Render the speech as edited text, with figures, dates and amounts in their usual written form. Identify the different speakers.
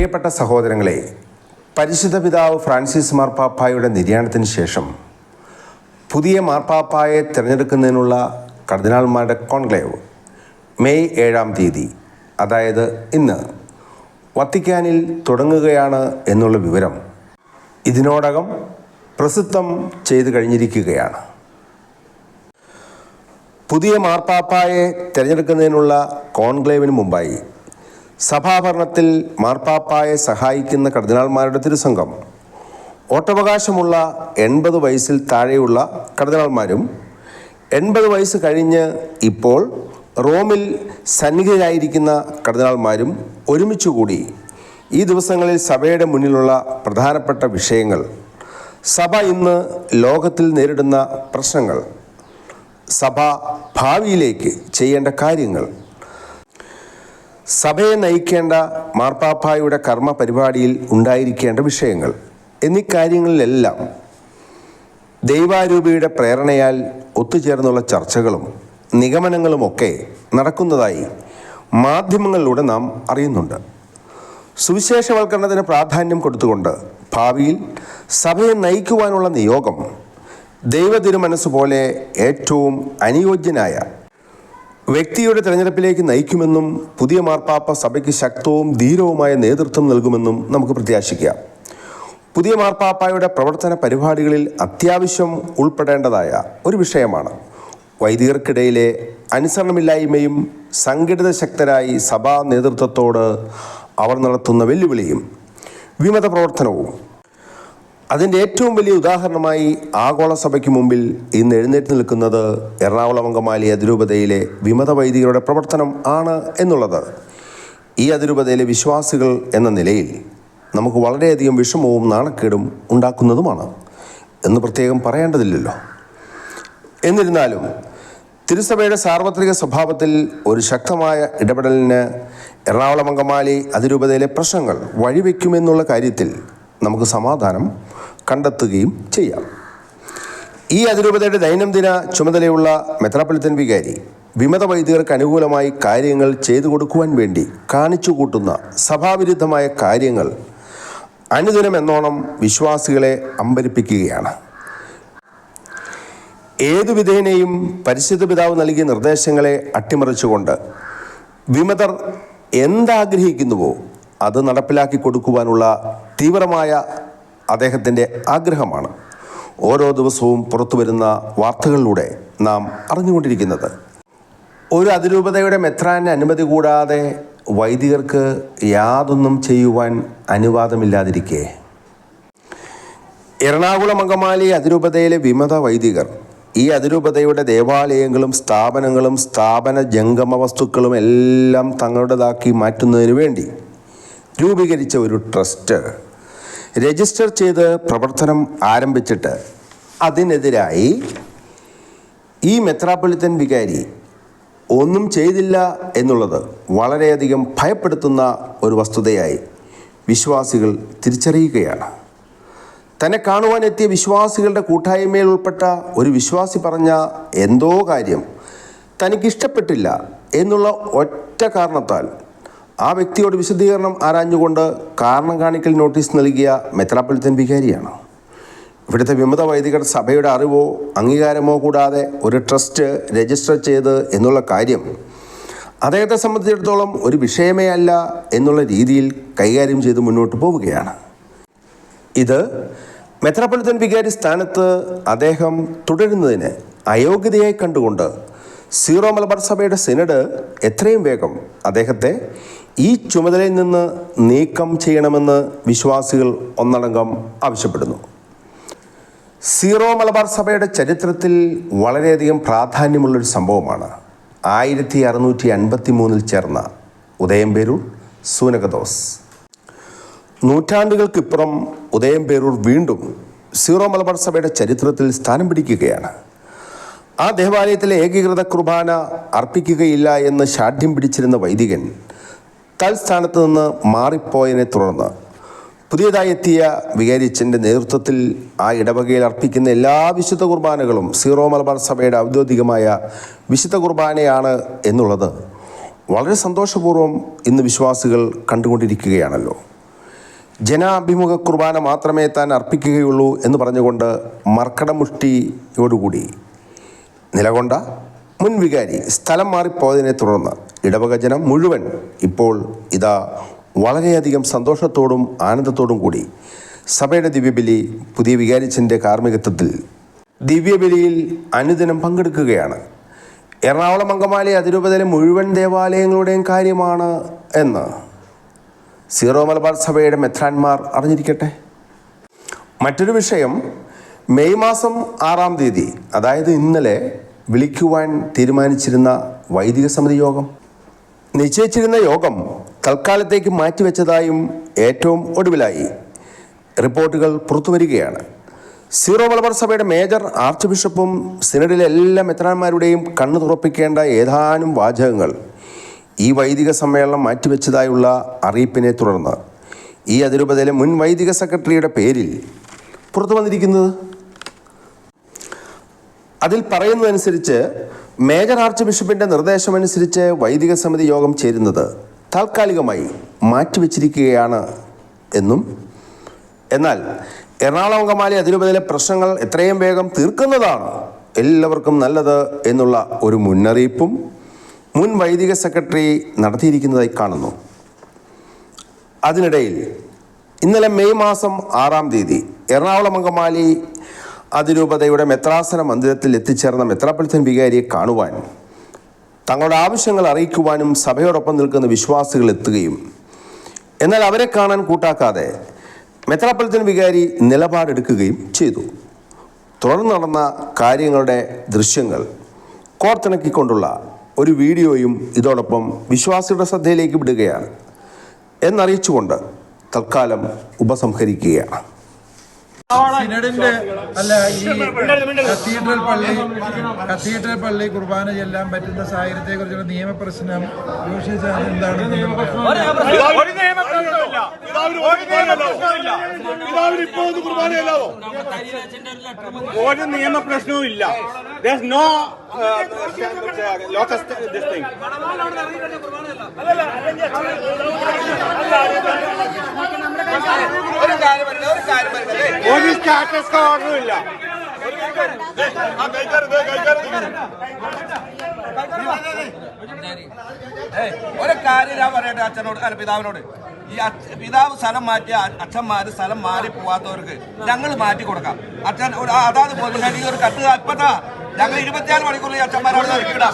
Speaker 1: പ്രിയപ്പെട്ട സഹോദരങ്ങളെ, പരിശുദ്ധ പിതാവ് ഫ്രാൻസിസ് മാർപ്പാപ്പായുടെ നിര്യാണത്തിന് ശേഷം പുതിയ മാർപ്പാപ്പായെ തിരഞ്ഞെടുക്കുന്നതിനുള്ള കർദിനാൾമാരുടെ കോൺക്ലേവ് മെയ് 7-ാം തീയതി, അതായത് ഇന്ന് വത്തിക്കാനിൽ തുടങ്ങുകയാണ് എന്നുള്ള വിവരം ഇതിനോടകം പ്രസിദ്ധം ചെയ്തു കഴിഞ്ഞിരിക്കുകയാണ്. പുതിയ മാർപ്പാപ്പായെ തിരഞ്ഞെടുക്കുന്നതിനുള്ള കോൺക്ലേവിന് മുമ്പായി സഭാഭരണത്തിൽ മാർപ്പാപ്പായെ സഹായിക്കുന്ന കർദിനാൾമാരുടെ തിരുസംഘം വോട്ടവകാശമുള്ള 80 വയസ്സിൽ താഴെയുള്ള കർദിനാൾമാരും 80 വയസ്സ് കഴിഞ്ഞ് ഇപ്പോൾ റോമിൽ സന്നിഹിതരായിരിക്കുന്ന കർദിനാൾമാരും ഒരുമിച്ചുകൂടി ഈ ദിവസങ്ങളിൽ സഭയുടെ മുന്നിലുള്ള പ്രധാനപ്പെട്ട വിഷയങ്ങൾ, സഭ ഇന്ന് ലോകത്തിൽ നേരിടുന്ന പ്രശ്നങ്ങൾ, സഭ ഭാവിയിലേക്ക് ചെയ്യേണ്ട കാര്യങ്ങൾ, സഭയെ നയിക്കേണ്ട മാർപ്പാപ്പായുടെ കർമ്മ പരിപാടിയിൽ ഉണ്ടായിരിക്കേണ്ട വിഷയങ്ങൾ എന്നീ കാര്യങ്ങളിലെല്ലാം ദൈവാരൂപിയുടെ പ്രേരണയാൽ ഒത്തുചേർന്നുള്ള ചർച്ചകളും നിഗമനങ്ങളുമൊക്കെ നടക്കുന്നതായി മാധ്യമങ്ങളിലൂടെ നാം അറിയുന്നുണ്ട്. സുവിശേഷവൽക്കരണത്തിന് പ്രാധാന്യം കൊടുത്തുകൊണ്ട് ഭാവിയിൽ സഭയെ നയിക്കുവാനുള്ള നിയോഗം ദൈവതിരുമനസ് പോലെ ഏറ്റവും അനുയോജ്യനായ വ്യക്തിയുടെ തിരഞ്ഞെടുപ്പിലേക്ക് നയിക്കുമെന്നും പുതിയ മാർപ്പാപ്പ സഭയ്ക്ക് ശക്തവും ധീരവുമായ നേതൃത്വം നൽകുമെന്നും നമുക്ക് പ്രത്യാശിക്കാം. പുതിയ മാർപ്പാപ്പായുടെ പ്രവർത്തന പരിപാടികളിൽ അത്യാവശ്യം ഉൾപ്പെടേണ്ടതായ ഒരു വിഷയമാണ് വൈദികർക്കിടയിലെ അനുസരണമില്ലായ്മയും സംഘടിത ശക്തരായി സഭാ നേതൃത്വത്തോട് അവർ നടത്തുന്ന വെല്ലുവിളിയും വിമത പ്രവർത്തനവും. അതിൻ്റെ ഏറ്റവും വലിയ ഉദാഹരണമായി ആഗോള സഭയ്ക്ക് മുമ്പിൽ ഇന്ന് എഴുന്നേറ്റ് നിൽക്കുന്നത് എറണാകുളം അങ്കമാലി അതിരൂപതയിലെ വിമത വൈദികരുടെ പ്രവർത്തനം ആണ് എന്നുള്ളത് ഈ അതിരൂപതയിലെ വിശ്വാസികൾ എന്ന നിലയിൽ നമുക്ക് വളരെയധികം വിഷമവും നാണക്കേടും ഉണ്ടാക്കുന്നതുമാണ് എന്ന് പ്രത്യേകം പറയേണ്ടതില്ലല്ലോ. എന്നിരുന്നാലും തിരുസഭയുടെ സാർവത്രിക സ്വഭാവത്തിൽ ഒരു ശക്തമായ ഇടപെടലിന് എറണാകുളം അങ്കമാലി അതിരൂപതയിലെ പ്രശ്നങ്ങൾ വഴിവെക്കുമെന്നുള്ള കാര്യത്തിൽ നമുക്ക് സമാധാനം കണ്ടെത്തുകയും ചെയ്യാം. ഈ അതിരൂപതയുടെ ദൈനംദിന ചുമതലയുള്ള മെത്രാപ്പൊലീത്തൻ വികാരി വിമത വൈദികർക്ക് അനുകൂലമായി കാര്യങ്ങൾ ചെയ്തു കൊടുക്കുവാൻ വേണ്ടി കാണിച്ചു കൂട്ടുന്ന സഭാവിരുദ്ധമായ കാര്യങ്ങൾ അനുദിനം എന്നോണം വിശ്വാസികളെ അമ്പരിപ്പിക്കുകയാണ്. ഏതു വിധേനയും പരിശുദ്ധ പിതാവ് നൽകിയ നിർദ്ദേശങ്ങളെ അട്ടിമറിച്ചുകൊണ്ട് വിമതർ എന്താഗ്രഹിക്കുന്നുവോ അത് നടപ്പിലാക്കി കൊടുക്കുവാനുള്ള തീവ്രമായ അദ്ദേഹത്തിൻ്റെ ആഗ്രഹമാണ് ഓരോ ദിവസവും പുറത്തു വരുന്ന വാർത്തകളിലൂടെ നാം അറിഞ്ഞുകൊണ്ടിരിക്കുന്നത്. ഒരു അതിരൂപതയുടെ മെത്രാന് അനുമതി കൂടാതെ വൈദികർക്ക് യാതൊന്നും ചെയ്യുവാൻ അനുവാദമില്ലാതിരിക്കെ എറണാകുളം അങ്കമാലി അതിരൂപതയിലെ വിമത വൈദികർ ഈ അതിരൂപതയുടെ ദേവാലയങ്ങളും സ്ഥാപനങ്ങളും സ്ഥാപന ജംഗമ വസ്തുക്കളും എല്ലാം തങ്ങളുടേതാക്കി മാറ്റുന്നതിന് വേണ്ടി രൂപീകരിച്ച ഒരു ട്രസ്റ്റ് രജിസ്റ്റർ ചെയ്ത് പ്രവർത്തനം ആരംഭിച്ചിട്ട് അതിനെതിരായി ഈ മെത്രാപ്പൊലീത്തൻ വികാരി ഒന്നും ചെയ്തില്ല എന്നുള്ളത് വളരെയധികം ഭയപ്പെടുത്തുന്ന ഒരു വസ്തുതയായി വിശ്വാസികൾ തിരിച്ചറിയുകയാണ്. തന്നെ കാണുവാനെത്തിയ വിശ്വാസികളുടെ കൂട്ടായ്മയിൽ ഉൾപ്പെട്ട ഒരു വിശ്വാസി പറഞ്ഞ എന്തോ കാര്യം തനിക്കിഷ്ടപ്പെട്ടില്ല എന്നുള്ള ഒറ്റ കാരണത്താൽ ആ വ്യക്തിയോട് വിശദീകരണം ആരാഞ്ഞുകൊണ്ട് കാരണം കാണിക്കൽ നോട്ടീസ് നൽകിയ മെത്രാപ്പൊലീത്തൻ വികാരിയാണ്. ഇവിടുത്തെ വിമത വൈദികർ സഭയുടെ അറിവോ അംഗീകാരമോ കൂടാതെ ഒരു ട്രസ്റ്റ് രജിസ്റ്റർ ചെയ്ത് എന്നുള്ള കാര്യം അദ്ദേഹത്തെ സംബന്ധിച്ചിടത്തോളം ഒരു വിഷയമേ അല്ല എന്നുള്ള രീതിയിൽ കൈകാര്യം ചെയ്ത് മുന്നോട്ട് പോവുകയാണ്. ഇത് മെത്രാപ്പൊലീത്തൻ വികാരി സ്ഥാനത്ത് അദ്ദേഹം തുടരുന്നതിന് അയോഗ്യതയായി കണ്ടുകൊണ്ട് സീറോ മലബാർ സഭയുടെ സിനഡ് എത്രയും വേഗം അദ്ദേഹത്തെ ഈ ചുമതലയിൽ നിന്ന് നീക്കം ചെയ്യണമെന്ന് വിശ്വാസികൾ ഒന്നടങ്കം ആവശ്യപ്പെടുന്നു. സീറോ മലബാർ സഭയുടെ ചരിത്രത്തിൽ വളരെയധികം പ്രാധാന്യമുള്ളൊരു സംഭവമാണ് 1653 ചേർന്ന ഉദയംപേരൂർ സൂനകദോസ്. നൂറ്റാണ്ടുകൾക്കിപ്പുറം ഉദയംപേരൂർ വീണ്ടും സീറോ മലബാർ സഭയുടെ ചരിത്രത്തിൽ സ്ഥാനം പിടിക്കുകയാണ്. ആ ദേവാലയത്തിലെ ഏകീകൃത കുർബാന അർപ്പിക്കുകയില്ല എന്ന് ശാഠ്യം പിടിച്ചിരുന്ന വൈദികൻ തൽസ്ഥാനത്ത് നിന്ന് മാറിപ്പോയതിനെ തുടർന്ന് പുതിയതായി എത്തിയ വികാരിയച്ഛൻ്റെ നേതൃത്വത്തിൽ ആ ഇടവകയിൽ അർപ്പിക്കുന്ന എല്ലാ വിശുദ്ധ കുർബാനകളും സീറോ മലബാർ സഭയുടെ ഔദ്യോഗികമായ വിശുദ്ധ കുർബാനയാണ് എന്നുള്ളത് വളരെ സന്തോഷപൂർവ്വം ഇന്ന് വിശ്വാസികൾ കണ്ടുകൊണ്ടിരിക്കുകയാണല്ലോ. ജനാഭിമുഖ കുർബാന മാത്രമേ താൻ അർപ്പിക്കുകയുള്ളൂ എന്ന് പറഞ്ഞുകൊണ്ട് മർക്കടമുഷ്ടിയോടുകൂടി നിലകൊണ്ട മുൻ വികാരി സ്ഥലം മാറിപ്പോയതിനെ തുടർന്ന് ഇടവക ജനം മുഴുവൻ ഇപ്പോൾ ഇതാ വളരെയധികം സന്തോഷത്തോടും ആനന്ദത്തോടും കൂടി സഭയുടെ ദിവ്യബലി പുതിയ വികാരിച്ചൻ്റെ കാർമ്മികത്വത്തിൽ ദിവ്യബലിയിൽ അനുദിനം പങ്കെടുക്കുകയാണ്. എറണാകുളം അങ്കമാലി അതിരൂപതയിലെ മുഴുവൻ ദേവാലയങ്ങളുടെയും കാര്യമാണ് എന്ന് സീറോ മലബാർ സഭയുടെ മെത്രാന്മാർ അറിഞ്ഞിരിക്കട്ടെ. മറ്റൊരു വിഷയം, മെയ് മാസം 6-ാം തീയതി, അതായത് ഇന്നലെ വിളിക്കുവാൻ തീരുമാനിച്ചിരുന്ന വൈദിക സമിതി യോഗം, നിശ്ചയിച്ചിരുന്ന യോഗം തൽക്കാലത്തേക്ക് മാറ്റിവെച്ചതായും ഏറ്റവും ഒടുവിലായി റിപ്പോർട്ടുകൾ പുറത്തുവരികയാണ്. സീറോ മലബാർ സഭയുടെ മേജർ ആർച്ച് ബിഷപ്പും സിനഡിലെ എല്ലാ മെത്രാന്മാരുടെയും കണ്ണു തുറപ്പിക്കേണ്ട ഏതാനും വാചകങ്ങൾ ഈ വൈദിക സമ്മേളനം മാറ്റിവെച്ചതായുള്ള അറിയിപ്പിനെ തുടർന്ന് ഈ അതിരൂപതയിലെ മുൻ വൈദിക സെക്രട്ടറിയുടെ പേരിൽ പുറത്തു വന്നിരിക്കുന്നത്. അതിൽ പറയുന്നതനുസരിച്ച് മേജർ ആർച്ച് ബിഷപ്പിൻ്റെ നിർദ്ദേശമനുസരിച്ച് വൈദിക സമിതി യോഗം ചേരുന്നത് താൽക്കാലികമായി മാറ്റിവെച്ചിരിക്കുകയാണ് എന്നും, എന്നാൽ എറണാകുളം അങ്കമാലി അതിരൂപതയിലെ പ്രശ്നങ്ങൾ എത്രയും വേഗം തീർക്കുന്നതാണ് എല്ലാവർക്കും നല്ലത് എന്നുള്ള ഒരു മുന്നറിയിപ്പും മുൻ വൈദിക സെക്രട്ടറി നടത്തിയിരിക്കുന്നതായി കാണുന്നു. അതിനിടയിൽ ഇന്നലെ മെയ് മാസം 6-ാം തീയതി എറണാകുളം അങ്കമാലി അതിരൂപതയുടെ മെത്രാസന മന്ദിരത്തിൽ എത്തിച്ചേർന്ന മെത്രാപ്പൊലീത്തൻ വികാരിയെ കാണുവാൻ, തങ്ങളുടെ ആവശ്യങ്ങൾ അറിയിക്കുവാനും സഭയോടൊപ്പം നിൽക്കുന്ന വിശ്വാസികൾ എത്തുകയും, എന്നാൽ അവരെ കാണാൻ കൂട്ടാക്കാതെ മെത്രാപ്പൊലീത്തൻ വികാരി നിലപാടെടുക്കുകയും ചെയ്തു. തുടർന്ന് നടന്ന കാര്യങ്ങളുടെ ദൃശ്യങ്ങൾ കോർത്തിണക്കിക്കൊണ്ടുള്ള ഒരു വീഡിയോയും ഇതോടൊപ്പം വിശ്വാസികളുടെ ശ്രദ്ധയിലേക്ക് വിടുകയാണ് എന്നറിയിച്ചുകൊണ്ട് തൽക്കാലം ഉപസംഹരിക്കുകയാണ്.
Speaker 2: സിനഡിന്റെ അല്ല, ഈ കത്തീഡ്രൽ പള്ളി കുർബാന ചെല്ലാൻ പറ്റുന്ന സാഹചര്യത്തെ കുറിച്ചുള്ള നിയമപ്രശ്നം എന്താണ്?
Speaker 3: ഒരു നിയമപ്രശ്നവും ഇല്ല. ഒരു സ്റ്റാറ്റസ് ഓർഡറും ഇല്ല.
Speaker 4: ഒരു കാര്യം ഞാൻ പറയട്ടെ അച്ഛനോട്, അല്ല പിതാവിനോട്. ഈ പിതാവ് സ്ഥലം മാറ്റിയ അച്ഛന്മാര് സ്ഥലം മാറി പോവാത്തവർക്ക് ഞങ്ങൾ മാറ്റി കൊടുക്കാം. അച്ഛൻ അതാത് പൊതുശാലി ഒരു കത്ത് അപ്പത്താ ഞങ്ങൾ 24 മണിക്കൂറിൽ അച്ഛന്മാരോട് ഇറക്കിവിടാം.